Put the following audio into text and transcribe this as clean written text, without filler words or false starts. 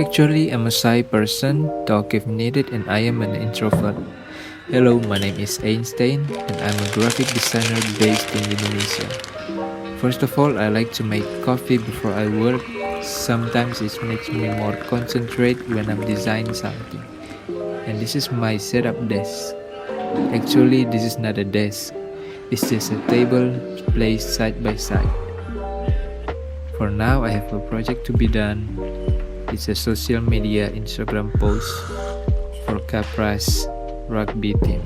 Actually, I'm a shy person, talk if needed, and I am an introvert. Hello, my name is Einstein, and I'm a graphic designer based in Indonesia. First of all, I like to make coffee before I work. Sometimes it makes me more concentrate when I'm designing something. And this is my setup desk. Actually, this is not a desk. It's just a table placed side by side. For now, I have a project to be done. It's a social media Instagram post for Capra's rugby team.